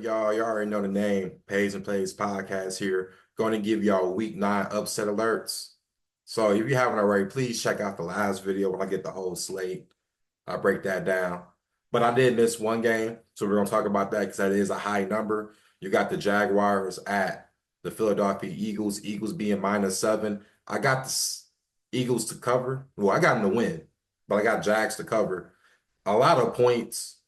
y'all? Y'all already know the name. Pays and Plays podcast here. Going to give y'all week 9 upset alerts. So if you haven't already, please check out the last video when I get the whole slate. I break that down. But I did miss one game, so we're going to talk about that because that is a high number. You got the Jaguars at the Philadelphia Eagles. Eagles being -7. I got the Eagles to cover. Well, I got them to win, but I got Jags to cover. A lot of points.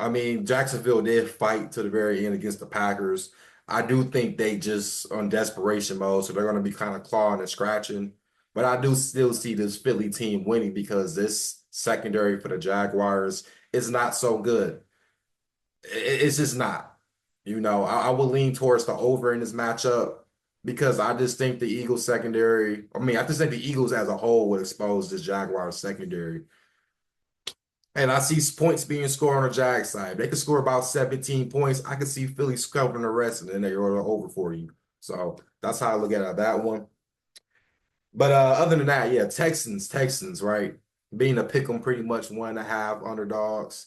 I mean, Jacksonville did fight to the very end against the Packers. I do think they just on desperation mode, so they're going to be kind of clawing and scratching. But I do still see this Philly team winning because this secondary for the Jaguars is not so good. It's just not. I will lean towards the over in this matchup because I just think the Eagles secondary, I just think the Eagles as a whole would expose this Jaguars secondary. And I see points being scored on the Jag side. They could score about 17 points. I could see Philly covering the rest, and then they roll over for you. So that's how I look at that one. But other than that, yeah, Texans, right? Being a pick 'em pretty much 1.5 underdogs.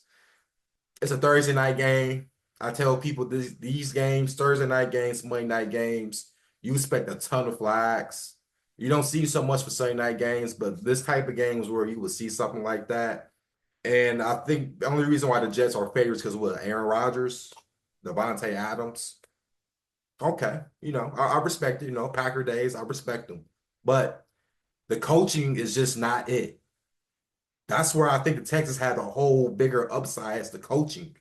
It's a Thursday night game. I tell people these games, Thursday night games, Monday night games, you expect a ton of flags. You don't see so much for Sunday night games, but this type of games where you will see something like that. And I think the only reason why the Jets are favorites because with Aaron Rodgers, Devontae Adams. Okay, I respect it. Packer days, I respect them. But the coaching is just not it. That's where I think the Texans have a whole bigger upside as the coaching.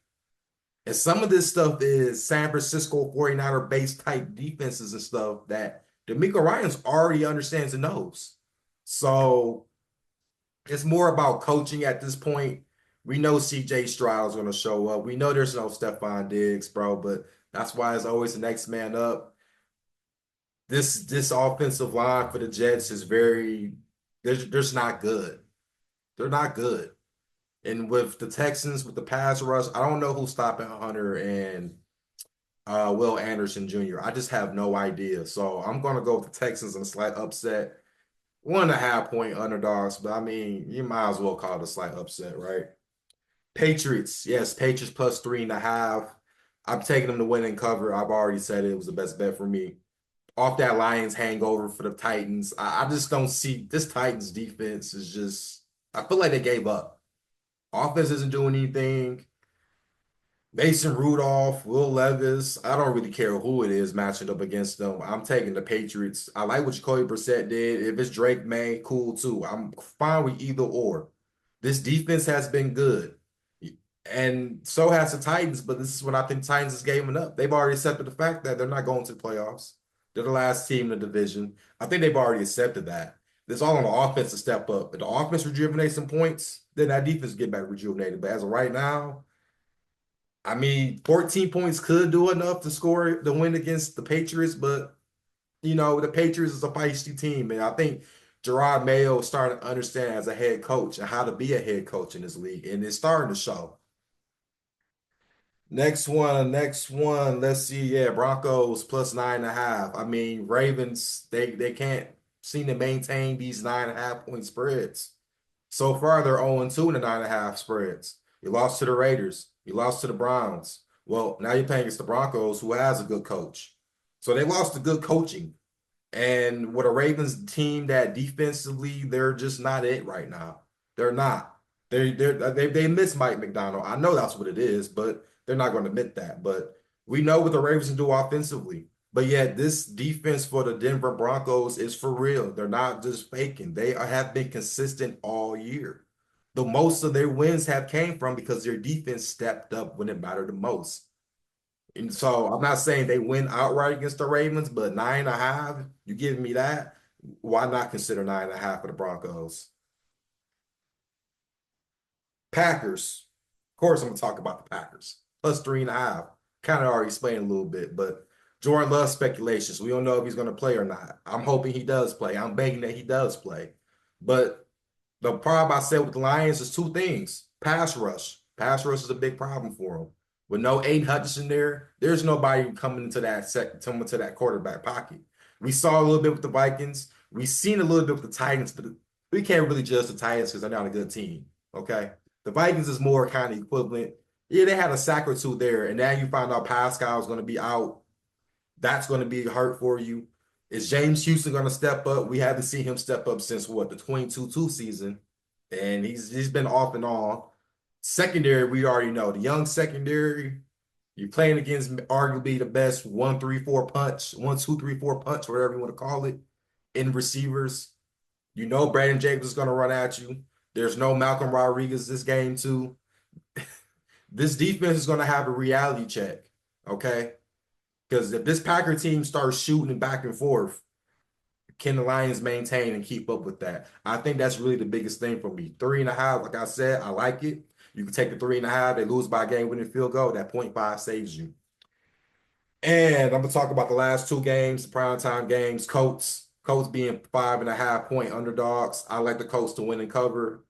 And some of this stuff is San Francisco 49er base type defenses and stuff that DeMeco Ryans already understands and knows. So it's more about coaching at this point. We know CJ Stroud is going to show up. We know there's no Stephon Diggs, bro, but that's why it's always the next man up. This offensive line for the Jets is they're just not good. They're not good. And with the Texans, with the pass rush, I don't know who's stopping Hunter and Will Anderson Jr. I just have no idea. So I'm going to go with the Texans in a slight upset. 1.5 point underdogs, but you might as well call it a slight upset, right? Patriots, yes, Patriots plus 3.5. I'm taking them to win and cover. I've already said it was the best bet for me. Off that Lions hangover for the Titans, I just don't see this Titans defense is just, I feel like they gave up. Offense isn't doing anything. Mason Rudolph, Will Levis, I don't really care who it is matching up against them. I'm taking the Patriots. I like what Jacoby Brissett did. If it's Drake May, cool too. I'm fine with either or. This defense has been good. And so has the Titans, but this is what I think Titans is gaming up. They've already accepted the fact that they're not going to the playoffs. They're the last team in the division. I think they've already accepted that. It's all on the offense to step up. If the offense rejuvenates some points, then that defense get back rejuvenated. But as of right now, 14 points could do enough to score the win against the Patriots, but the Patriots is a feisty team, and I think Gerard Mayo is starting to understand as a head coach and how to be a head coach in this league, and it's starting to show. Next one. Let's see. Yeah, Broncos plus 9.5. Ravens, they can't seem to maintain these 9.5 point spreads. So far, they're 0-2 in the 9.5 spreads. You lost to the Raiders. You lost to the Browns. Well, now you're playing against the Broncos, who has a good coach. So they lost to good coaching. And with a Ravens team that defensively, they're just not it right now. They're not. They miss Mike McDonald. I know that's what it is, but they're not going to admit that. But we know what the Ravens do offensively. But yet this defense for the Denver Broncos is for real. They're not just faking. They have been consistent all year. The most of their wins have came from because their defense stepped up when it mattered the most. And so I'm not saying they win outright against the Ravens, but 9.5, you giving me that? Why not consider 9.5 for the Broncos? Packers. Of course, I'm going to talk about the Packers. Plus 3.5. Kind of already explained a little bit, but Jordan Love speculations. We don't know if he's going to play or not. I'm hoping he does play. I'm begging that he does play. But the problem I said with the Lions is two things. Pass rush. Pass rush is a big problem for them. With no Aiden Hutchinson there, there's nobody coming into that quarterback pocket. We saw a little bit with the Vikings. We've seen a little bit with the Titans, but we can't really judge the Titans because they're not a good team. Okay. The Vikings is more kind of equivalent. Yeah, they had a sack or two there, and now you find out Pascal's going to be out. That's going to be hurt for you. Is James Houston going to step up? We haven't seen him step up since what, the 22-2 season, and he's been off and on. Secondary, we already know the young secondary. You're playing against arguably the best 1-3-4 punch, 1-2-3-4 punch, whatever you want to call it, in receivers. You know Brandon Jacobs is going to run at you. There's no Malcolm Rodriguez this game too. This defense is going to have a reality check, okay? Because if this Packer team starts shooting back and forth, can the Lions maintain and keep up with that? I think that's really the biggest thing for me. 3.5, like I said, I like it. You can take the 3.5. They lose by a game-winning field goal. That 0.5 saves you. And I'm gonna talk about the last two games, primetime games. Colts being 5.5 point underdogs. I like the Colts to win and cover.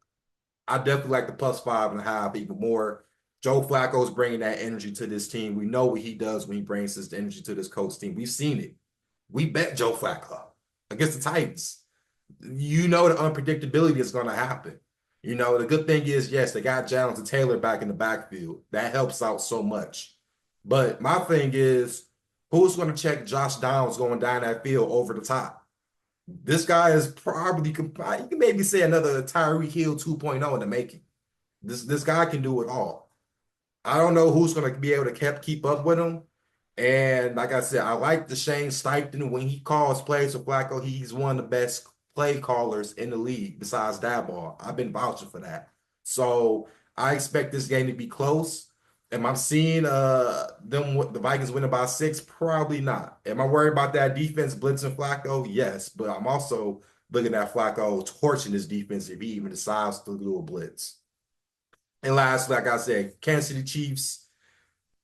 I definitely like the plus 5.5 even more. Joe Flacco's bringing that energy to this team. We know what he does when he brings this energy to this Colts team. We've seen it. We bet Joe Flacco against the Titans. You know the unpredictability is going to happen. You know, the good thing is, yes, they got Jonathan Taylor back in the backfield. That helps out so much. But my thing is, who's going to check Josh Downs going down that field over the top? This guy is probably, you can maybe say another Tyreek Hill 2.0 in the making. This guy can do it all. I don't know who's going to be able to keep up with him. And like I said, I like the Shane Steichen when he calls plays for Flacco. He's one of the best play callers in the league besides dawg. I've been vouching for that. So I expect this game to be close. Am I seeing the Vikings winning by 6? Probably not. Am I worried about that defense blitzing Flacco? Yes, but I'm also looking at Flacco torching his defense if he even decides to do a blitz. And lastly, like I said, Kansas City Chiefs,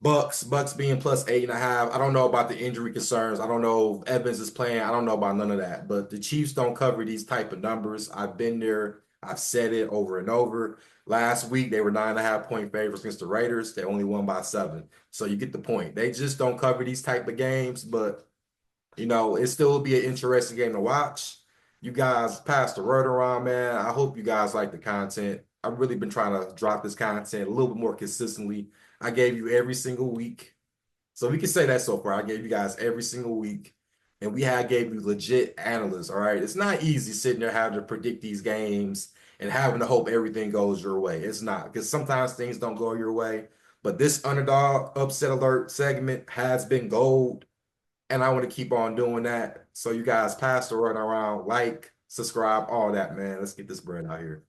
Bucs being plus 8.5. I don't know about the injury concerns. I don't know if Evans is playing. I don't know about none of that. But the Chiefs don't cover these type of numbers. I've been there. I've said it over and over. Last week they were 9.5 point favorites against the Raiders. They only won by 7. So you get the point. They just don't cover these type of games. But it still will be an interesting game to watch. You guys pass the word around, man. I hope you guys like the content. I've really been trying to drop this content a little bit more consistently. I gave you every single week. So we can say that so far. I gave you guys every single week. And gave you legit analysts, all right? It's not easy sitting there having to predict these games and having to hope everything goes your way. It's not, because sometimes things don't go your way. But this underdog upset alert segment has been gold. And I want to keep on doing that. So you guys pass the word around, like, subscribe, all that, man. Let's get this bread out here.